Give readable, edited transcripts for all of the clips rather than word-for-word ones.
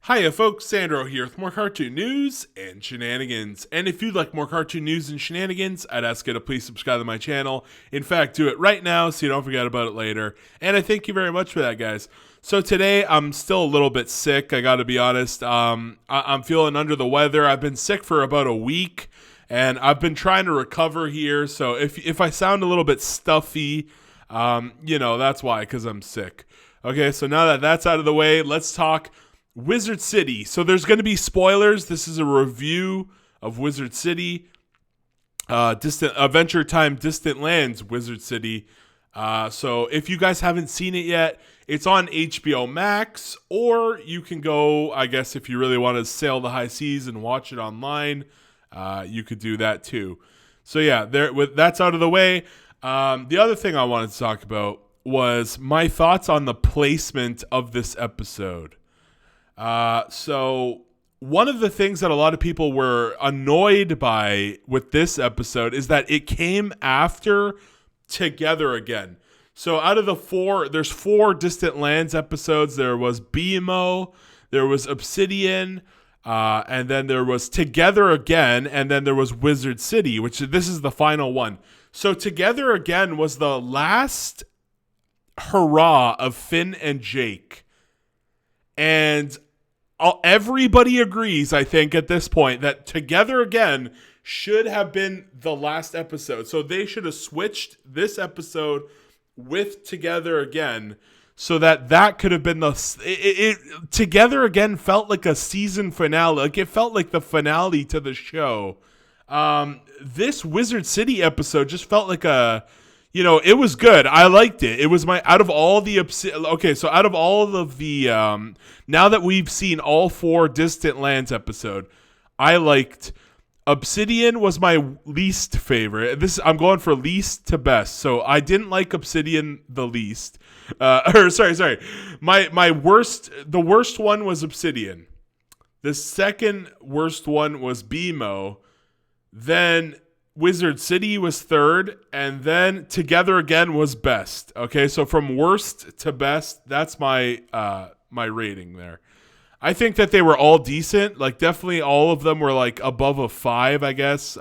Hiya folks, Sandro here with more cartoon news and shenanigans. And if you'd like more cartoon news and shenanigans, I'd ask you to please subscribe to my channel. In fact, do it right now so you don't forget about it later. And I thank you very much for that, guys. So today, I'm still a little bit sick, I gotta be honest. I'm feeling under the weather. I've been sick for about a week, and I've been trying to recover here. So if I sound a little bit stuffy, that's why, because I'm sick. Okay, so now that that's out of the way, let's talk Wizard City. So there's going to be spoilers. This is a review of Wizard City, Adventure Time Distant Lands Wizard City. So if you guys haven't seen it yet, it's on HBO Max, or you can go, I guess, if you really want to sail the high seas and watch it online, you could do that too. So yeah, that's out of the way. The other thing I wanted to talk about was my thoughts on the placement of this episode. So one of the things that a lot of people were annoyed by with this episode is that it came after Together Again. So out of there's 4 Distant Lands episodes. There was BMO, there was Obsidian, and then there was Together Again, and then there was Wizard City, which this is the final one. So Together Again was the last hurrah of Finn and Jake. And everybody agrees, I think, at this point, that Together Again should have been the last episode. So they should have switched this episode with Together Again so that could have been Together Again felt like a season finale. Like, it felt like the finale to the show. This Wizard City episode just felt like it was good. I liked it. It was out of all of the, now that we've seen all 4 Distant Lands episode, I liked Obsidian was my least favorite. I'm going for least to best. So I didn't like Obsidian the least. Sorry. The worst one was Obsidian. The second worst one was BMO. Then Wizard City was third, and then Together Again was best. Okay, so from worst to best, that's my rating there. I think that they were all decent. Like, definitely all of them were like above a 5, I guess.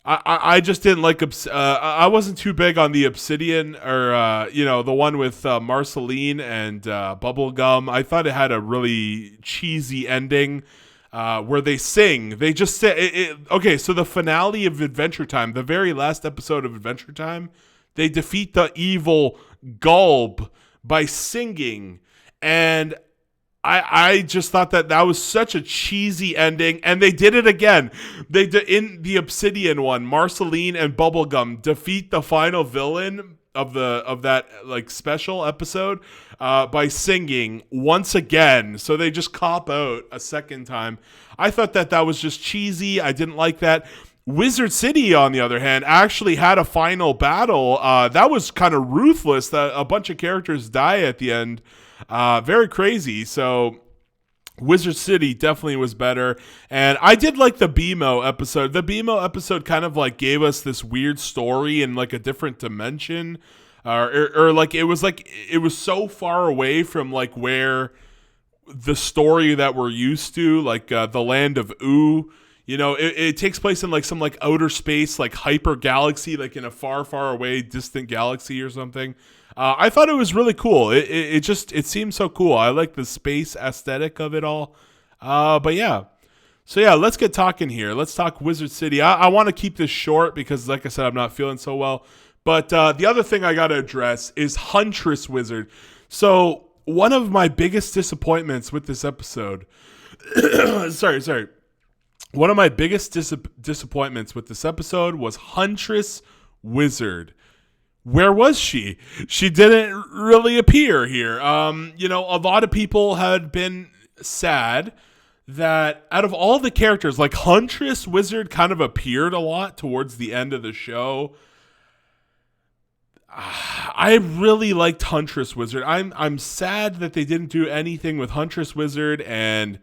I just didn't like I wasn't too big on the Obsidian or the one with Marceline and Bubblegum. I thought it had a really cheesy ending. Where they sing. They just say, okay, so the finale of Adventure Time, the very last episode of Adventure Time, they defeat the evil Gulb by singing. And I just thought that was such a cheesy ending. And they did it again. In the Obsidian one, Marceline and Bubblegum defeat the final villain of that like special episode by singing once again. So they just cop out a second time. I thought that was just cheesy. I didn't like that. Wizard City, on the other hand, actually had a final battle. That was kind of ruthless. That a bunch of characters die at the end. Very crazy. So Wizard City definitely was better. And I did like the BMO episode. The BMO episode kind of like gave us this weird story in like a different dimension. Or it was so far away from like where the story that we're used to, like the land of Oo. It takes place in like some like outer space, like hyper galaxy, like in a far, far away distant galaxy or something. I thought it was really cool. It seemed so cool. I like the space aesthetic of it all. But yeah. So yeah, let's get talking here. Let's talk Wizard City. I want to keep this short because, like I said, I'm not feeling so well. But the other thing I got to address is Huntress Wizard. So one of my biggest disappointments with this episode, sorry. One of my biggest disappointments with this episode was Huntress Wizard. Where was she? She didn't really appear here. A lot of people had been sad that out of all the characters, like Huntress Wizard kind of appeared a lot towards the end of the show. I really liked Huntress Wizard. I'm sad that they didn't do anything with Huntress Wizard, and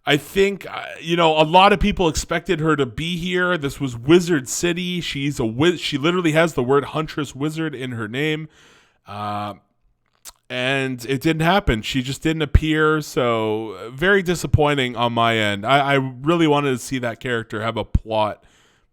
I think a lot of people expected her to be here. This was Wizard City. She literally has the word Huntress Wizard in her name. and it didn't happen. She just didn't appear, so very disappointing on my end. I really wanted to see that character have a plot,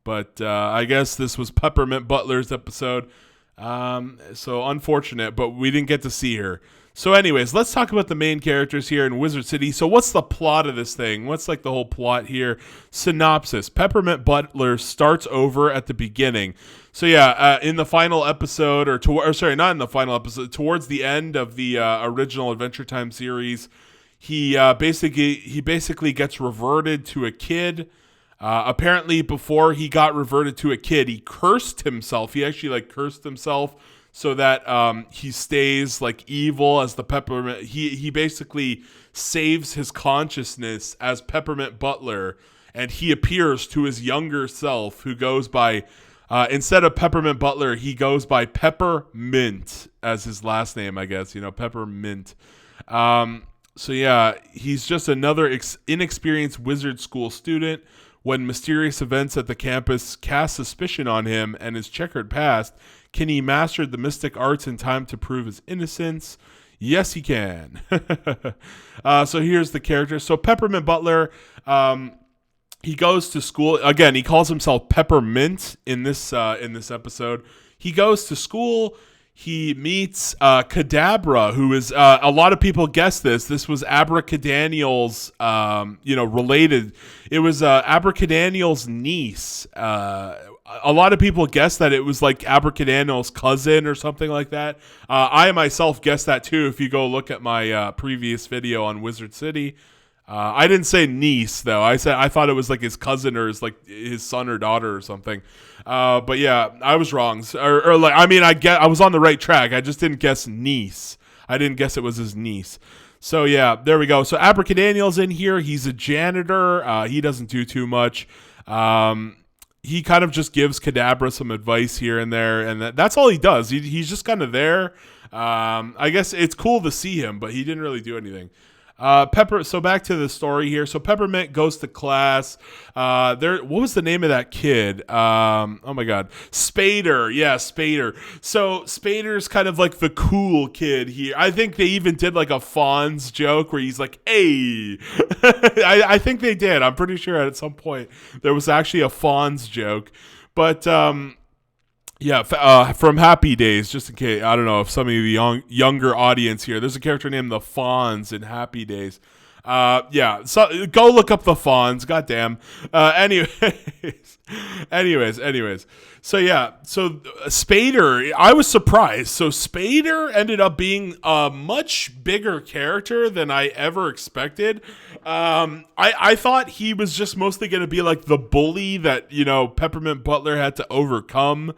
but I guess this was Peppermint Butler's episode, so unfortunate, but we didn't get to see her. So anyways, let's talk about the main characters here in Wizard City. So what's the plot of this thing? What's like the whole plot here? Synopsis. Peppermint Butler starts over at the beginning. So yeah, in the final episode, not in the final episode, towards the end of the original Adventure Time series, he basically gets reverted to a kid. Apparently, before he got reverted to a kid, he cursed himself. He actually cursed himself so that he stays evil as the Peppermint. He basically saves his consciousness as Peppermint Butler, and he appears to his younger self, who goes by instead of Peppermint Butler, he goes by Peppermint as his last name, I guess. Peppermint. So yeah, he's just another inexperienced wizard school student. When mysterious events at the campus cast suspicion on him and his checkered past, can he master the mystic arts in time to prove his innocence? Yes, he can. So here's the character. So Peppermint Butler, he goes to school. Again, he calls himself Peppermint in this episode. He goes to school. He meets Cadabra, who is a lot of people guess this. This was Abracadaniel's, related. It was Abracadaniel's niece. A lot of people guess that it was like Abracadaniel's cousin or something like that. I myself guessed that too. If you go look at my previous video on Wizard City, I didn't say niece though. I thought it was like his cousin or his son or daughter or something. But yeah, I was wrong. I was on the right track. I just didn't guess niece. I didn't guess it was his niece. So yeah, there we go. So Abracadaniel's in here. He's a janitor. He doesn't do too much. He kind of just gives Cadabra some advice here and there, and that's all he does. He's just kind of there. I guess it's cool to see him, but he didn't really do anything. So back to the story here. So Peppermint goes to class. What was the name of that kid? Oh my God, Spader. Yeah, Spader. So Spader's kind of like the cool kid here. I think they even did like a Fonz joke where he's like, "Hey," I think they did. I'm pretty sure at some point there was actually a Fonz joke, but yeah, from Happy Days, just in case. I don't know if some of the younger audience here, there's a character named the Fonz in Happy Days. Yeah, so go look up the Fonz. Goddamn. Anyways. So yeah, so Spader, I was surprised. So Spader ended up being a much bigger character than I ever expected. I thought he was just mostly going to be like the bully that, Peppermint Butler had to overcome.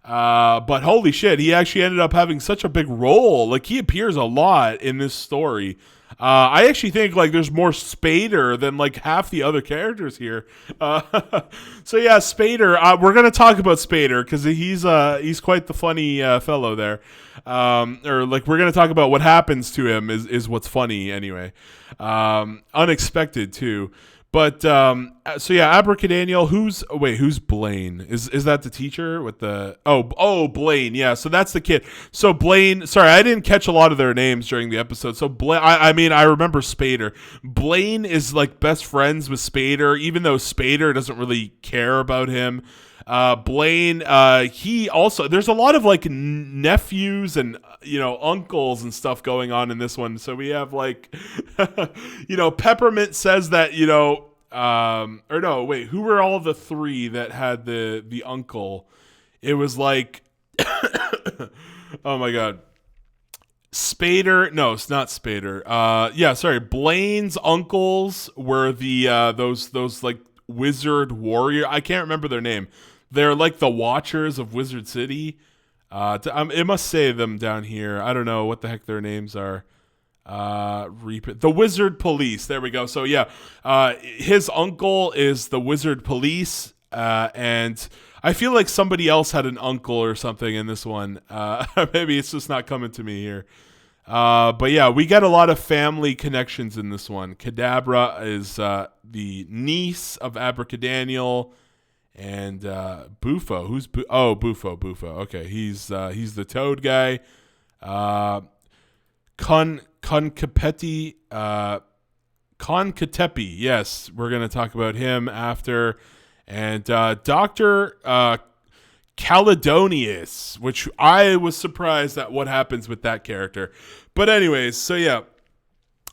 But holy shit, he actually ended up having such a big role. Like, he appears a lot in this story. I actually think there's more Spader than half the other characters here. So yeah, Spader. We're gonna talk about Spader because he's quite the funny fellow there. We're gonna talk about what happens to him is what's funny anyway. Unexpected too. But so yeah, Abracadaniel. Who's Blaine? Is that the teacher with the Blaine? Yeah, so that's the kid. So Blaine. Sorry, I didn't catch a lot of their names during the episode. So Blaine. I remember Spader. Blaine is best friends with Spader, even though Spader doesn't really care about him. Blaine. He also. There's a lot of nephews and uncles and stuff going on in this one. So we have Peppermint says that who were all the three that had the uncle? It was oh my God, Spader. No, it's not Spader. Yeah, sorry. Blaine's uncles were the those wizard warrior. I can't remember their name. They're the Watchers of Wizard City. It must say them down here. I don't know what the heck their names are. The Wizard Police. There we go. So yeah, his uncle is the Wizard Police, and I feel like somebody else had an uncle or something in this one. Maybe it's just not coming to me here. But yeah, we get a lot of family connections in this one. Cadabra is the niece of Abracadaniel. And Bufo, who's Bufo? Okay, he's the Toad guy. Concapetti, Concatepi. Yes, we're gonna talk about him after, and Doctor Caledonius, which I was surprised at what happens with that character. But anyways, so yeah,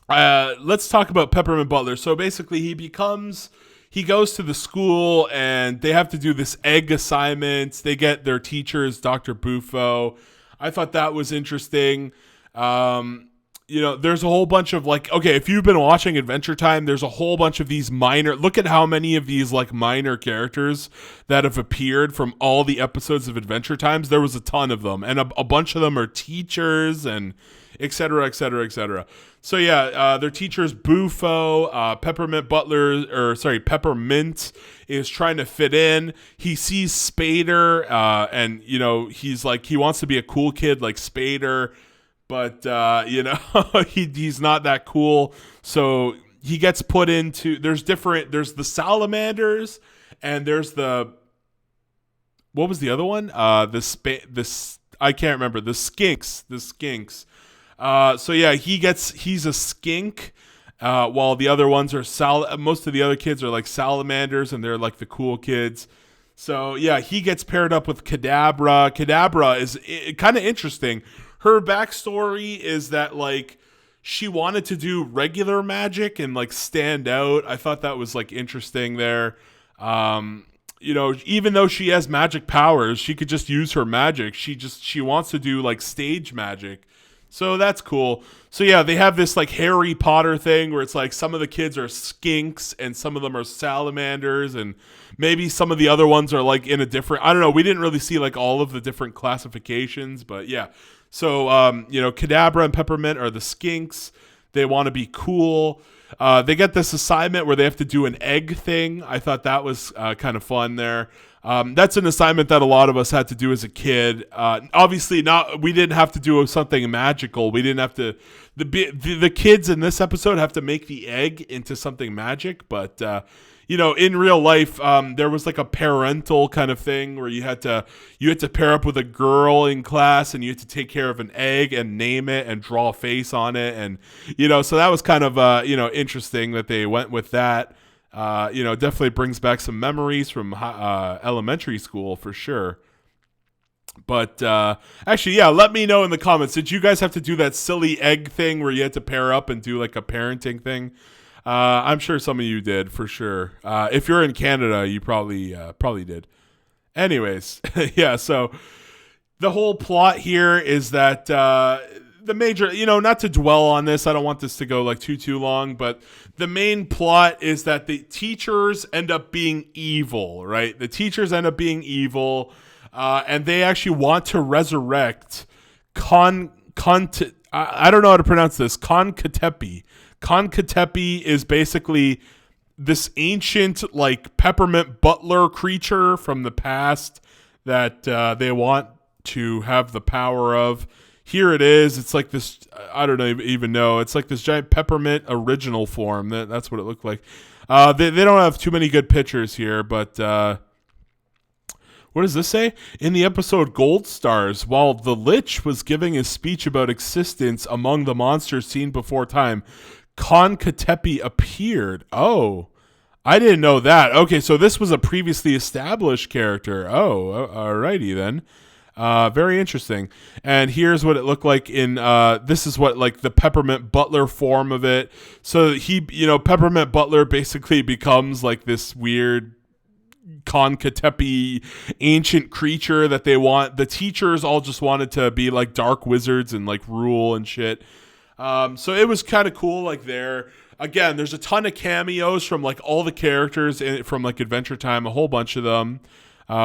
let's talk about Peppermint Butler. So basically, he goes to the school and they have to do this egg assignment. They get their teachers, Dr. Buffo. I thought that was interesting. There's a whole bunch of okay, if you've been watching Adventure Time, there's a whole bunch of these look at how many of these minor characters that have appeared from all the episodes of Adventure Times. There was a ton of them, and a bunch of them are teachers and et cetera, et cetera, et cetera. So yeah, their teachers, Buffo, Peppermint is trying to fit in. He sees Spader, and he's he wants to be a cool kid like Spader, but he's not that cool. So he gets put into. There's the salamanders, and there's what was the other one? I can't remember. The skinks. So yeah, he's a skink, while the other ones are most of the other kids are salamanders, and they're the cool kids. So yeah, he gets paired up with Cadabra. Cadabra is kind of interesting. Her backstory is that she wanted to do regular magic and stand out. I thought that was interesting there. Even though she has magic powers, she could just use her magic. She wants to do stage magic. So that's cool. So yeah, they have this Harry Potter thing where it's some of the kids are skinks and some of them are salamanders, and maybe some of the other ones are in a different, I don't know. We didn't really see all of the different classifications, but yeah. So, Cadabra and Peppermint are the skinks. They want to be cool. They get this assignment where they have to do an egg thing. I thought that was kind of fun there. That's an assignment that a lot of us had to do as a kid. Obviously, we didn't have to do something magical. We didn't have to. The kids in this episode have to make the egg into something magic, but in real life, there was a parental kind of thing where you had to pair up with a girl in class, and you had to take care of an egg and name it and draw a face on it, and so that was kind of interesting that they went with that. Definitely brings back some memories from elementary school for sure. But actually, yeah, let me know in the comments. Did you guys have to do that silly egg thing where you had to pair up and do a parenting thing? I'm sure some of you did for sure. If you're in Canada, you probably did. Anyways, yeah. So the whole plot here is that the major, not to dwell on this, I don't want this to go too long, but the main plot is that the teachers end up being evil, right? The teachers end up being evil, and they actually want to resurrect I don't know how to pronounce this. Concatepi. Concatepi is basically this ancient Peppermint Butler creature from the past that they want to have the power of. Here it is. It's this. I don't even know. It's this giant peppermint original form. That's what it looked like. They don't have too many good pictures here, but what does this say? In the episode Gold Stars, while the Lich was giving his speech about existence among the monsters seen before time, Concatepi appeared. Oh, I didn't know that. Okay, so this was a previously established character. Oh, alrighty then. Very interesting. And here's what it looked like in, this is what the Peppermint Butler form of it. So Peppermint Butler basically becomes this weird Concatepi ancient creature that they want. The teachers all just wanted to be dark wizards and rule and shit. So it was kind of cool there. Again, there's a ton of cameos from all the characters from Adventure Time, a whole bunch of them.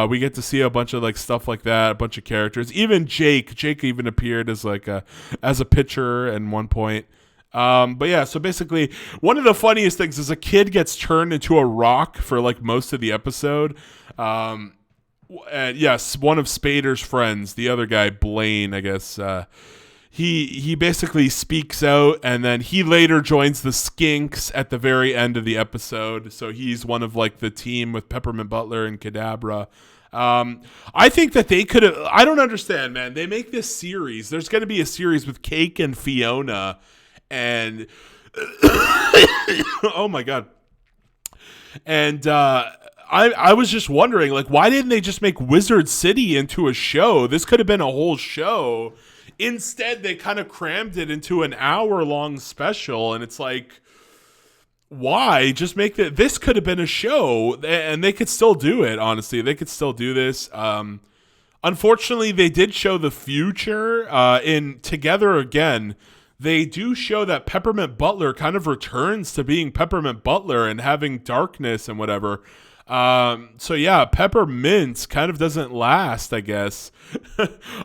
We get to see a bunch of stuff like that, a bunch of characters. Even Jake even appeared as as a pitcher at one point. But yeah, so basically one of the funniest things is a kid gets turned into a rock for most of the episode. And yes, one of Spader's friends, the other guy, Blaine, I guess, he basically speaks out, and then he later joins the Skinks at the very end of the episode. So he's one of the team with Peppermint Butler and Cadabra. I think that they could have. I don't understand, man. They make this series. There's going to be a series with Cake and Fiona, and oh my god. And I was just wondering, like, why didn't they just make Wizard City into a show? This could have been a whole show. Instead, they kind of crammed it into an hour-long special, and it's like, why? Just make that. This could have been a show, and they could still do it, honestly. They could still do this. Unfortunately, they did show the future in Together Again. They do show that Peppermint Butler kind of returns to being Peppermint Butler and having darkness and whatever. So yeah, Peppermint kind of doesn't last, I guess.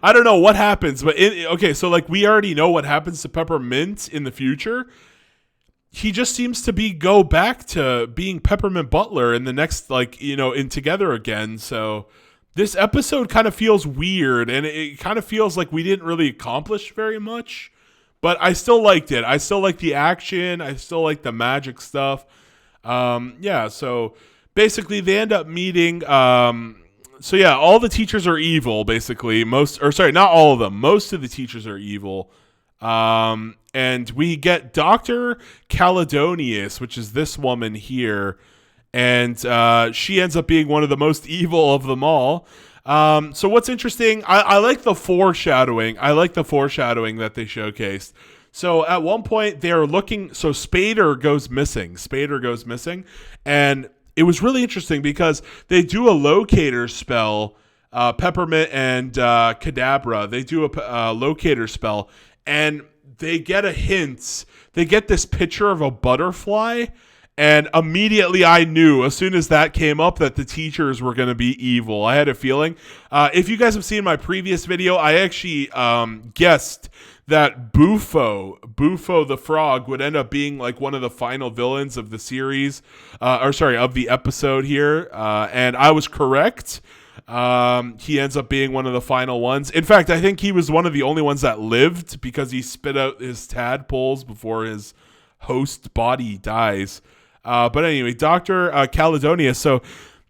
I don't know what happens, but okay, so like we already know what happens to Peppermint in the future. He just seems to go back to being Peppermint Butler in the next, like, you know, in Together Again. So this episode kind of feels weird, and it kind of feels like we didn't really accomplish very much. But I still liked it. I still like the action. I still like the magic stuff. Yeah, so basically they end up meeting. So yeah, all the teachers are evil, basically. Not all of them. Most of the teachers are evil. And we get Dr. Caledonius, which is this woman here. And she ends up being one of the most evil of them all. So what's interesting, I like the foreshadowing. I like the foreshadowing that they showcased. So at one point they're looking, so Spader goes missing. And it was really interesting because they do a locator spell, Peppermint and Cadabra. They do a locator spell, and they get a hint. They get this picture of a butterfly. And immediately I knew, as soon as that came up, that the teachers were going to be evil. I had a feeling. If you guys have seen my previous video, I actually guessed that Bufo the frog, would end up being like one of the final villains of the series, of the episode here. And I was correct. He ends up being one of the final ones. In fact, I think he was one of the only ones that lived because he spit out his tadpoles before his host body dies. But anyway, Dr. Caledonia. So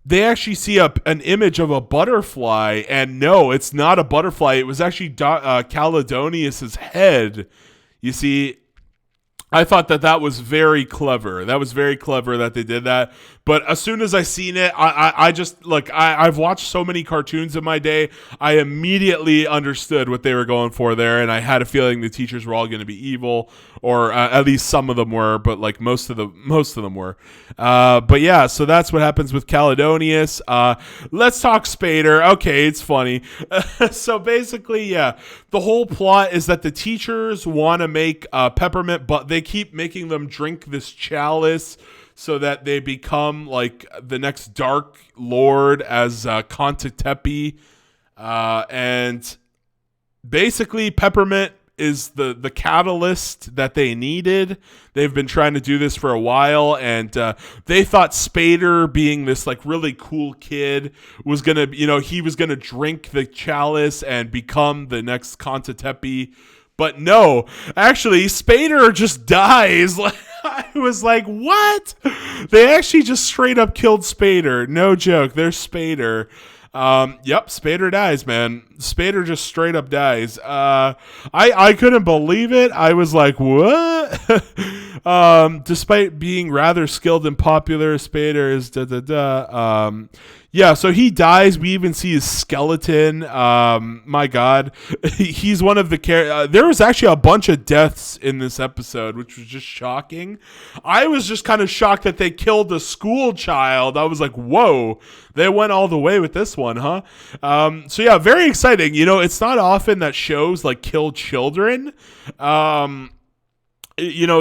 they actually see an image of a butterfly, and no, it's not a butterfly. It was actually Caledonius's head. You see, I thought that was very clever. That was very clever that they did that. But as soon as I seen it, I just, like, I've watched so many cartoons in my day. I immediately understood what they were going for there, and I had a feeling the teachers were all going to be evil, or at least some of them were, but like most of them were. But yeah, so that's what happens with Caledonius. Let's talk Spader. Okay, it's funny. So basically, yeah, the whole plot is that the teachers want to make Peppermint, but they keep making them drink this chalice so that they become like the next Dark Lord as Contetepi. And basically Peppermint is the catalyst that they needed. They've been trying to do this for a while, and they thought Spader, being this like really cool kid, was gonna, he was gonna drink the chalice and become the next Contetepi. But no, actually, Spader just dies. I was like, what? They actually just straight up killed Spader. No joke. There's Spader. Yep, Spader dies, man. Spader just straight up dies. I couldn't believe it. I was like, what? Despite being rather skilled and popular, Spader is yeah, so he dies. We even see his skeleton. My God. He's one of the there was actually a bunch of deaths in this episode, which was just shocking. I was just kind of shocked that they killed a school child. I was like, whoa, they went all the way with this one, huh? So yeah, very exciting. It's not often that shows like kill children.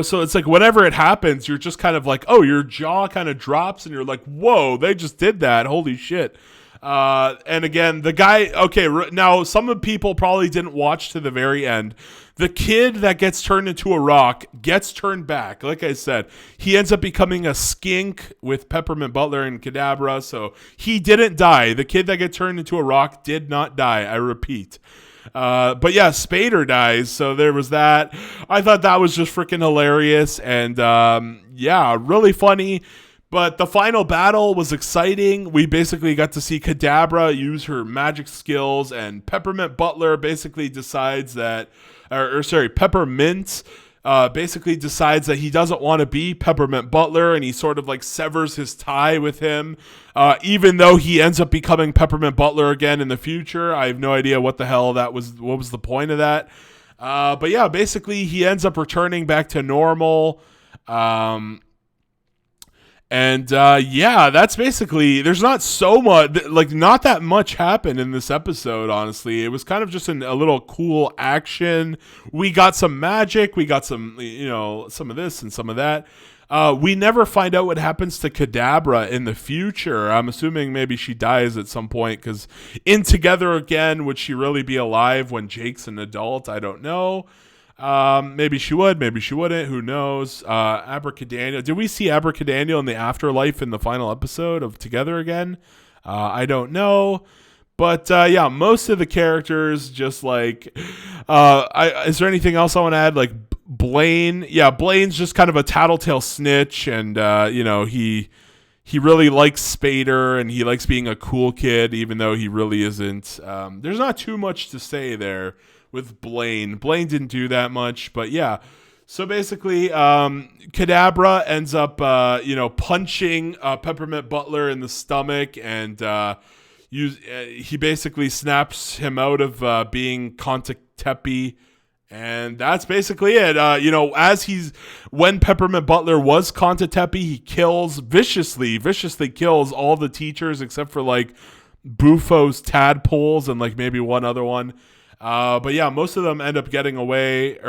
So it's like whenever it happens, you're just kind of like, oh, your jaw kind of drops and you're like, whoa, they just did that. Holy shit. And again, the guy, okay, now some of people probably didn't watch to the very end. The kid that gets turned into a rock gets turned back. Like I said, he ends up becoming a skink with Peppermint Butler and Cadabra. So he didn't die. The kid that gets turned into a rock did not die. I repeat. But yeah, Spader dies, so there was that. I thought that was just freaking hilarious, and yeah, really funny. But the final battle was exciting. We basically got to see Cadabra use her magic skills, and Peppermint Butler basically decides that, Peppermint basically decides that he doesn't want to be Peppermint Butler, and he sort of like severs his tie with him, even though he ends up becoming Peppermint Butler again in the future. I have no idea what the hell that was. What was the point of that? But yeah, basically he ends up returning back to normal. That's basically, there's not so much, like not that much happened in this episode, honestly. It was kind of just a little cool action. We got some magic. We got some, some of this and some of that. We never find out what happens to Cadabra in the future. I'm assuming maybe she dies at some point, because in Together Again, would she really be alive when Jake's an adult? I don't know. Maybe she would, maybe she wouldn't. Who knows? Abracadaniel. Did we see Abracadaniel in the afterlife in the final episode of Together Again? I don't know. But most of the characters just like. Is there anything else I want to add? Like Blaine. Yeah, Blaine's just kind of a tattletale snitch, and he really likes Spader, and he likes being a cool kid, even though he really isn't. There's not too much to say there with Blaine. Blaine didn't do that much, but yeah. So basically, Cadabra ends up, punching Peppermint Butler in the stomach, and he basically snaps him out of being Contatepi, and that's basically it. When Peppermint Butler was Contatepi, he viciously kills all the teachers except for like Bufo's tadpoles and like maybe one other one. But yeah, most of them end up getting away,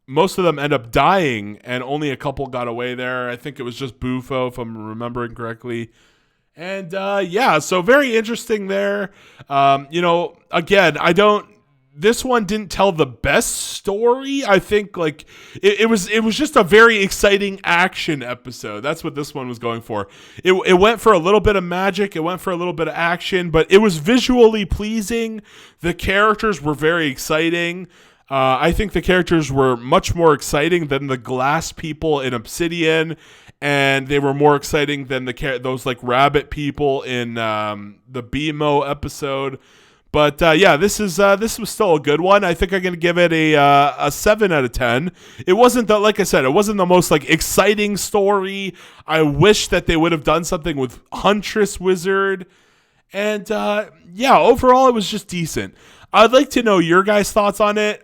most of them end up dying, and only a couple got away there. I think it was just Bufo, if I'm remembering correctly. And so very interesting there. Again, this one didn't tell the best story. I think like it was just a very exciting action episode. That's what this one was going for. It went for a little bit of magic. It went for a little bit of action, but it was visually pleasing. The characters were very exciting. I think the characters were much more exciting than the glass people in Obsidian, and they were more exciting than those like rabbit people in the BMO episode. But this was still a good one. I think I'm gonna give it a 7 out of 10. It wasn't like I said, it wasn't the most like exciting story. I wish that they would have done something with Huntress Wizard. And overall it was just decent. I'd like to know your guys' thoughts on it.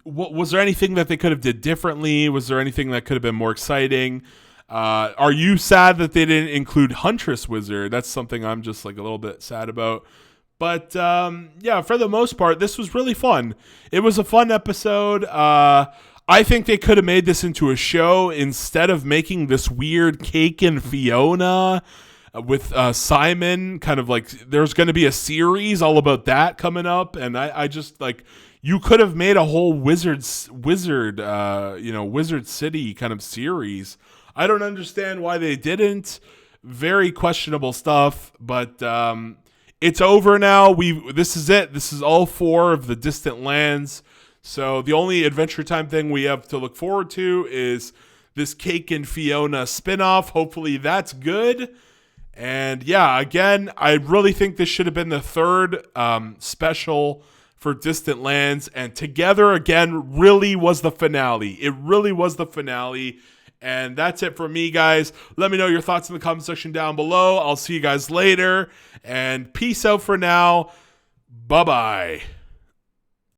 Was there anything that they could have did differently? Was there anything that could have been more exciting? Are you sad that they didn't include Huntress Wizard? That's something I'm just like a little bit sad about. But for the most part, this was really fun. It was a fun episode. I think they could have made this into a show instead of making this weird Cake and Fiona with Simon. Kind of like there's going to be a series all about that coming up, and I just like you could have made a whole Wizard City kind of series. I don't understand why they didn't. Very questionable stuff, but it's over now. This is it. This is all 4 of the Distant Lands. So the only Adventure Time thing we have to look forward to is this Cake and Fiona spinoff. Hopefully that's good. And again, I really think this should have been the 3rd special for Distant Lands. And Together Again really was the finale. It really was the finale. And that's it for me, guys. Let me know your thoughts in the comment section down below. I'll see you guys later. And peace out for now. Bye-bye.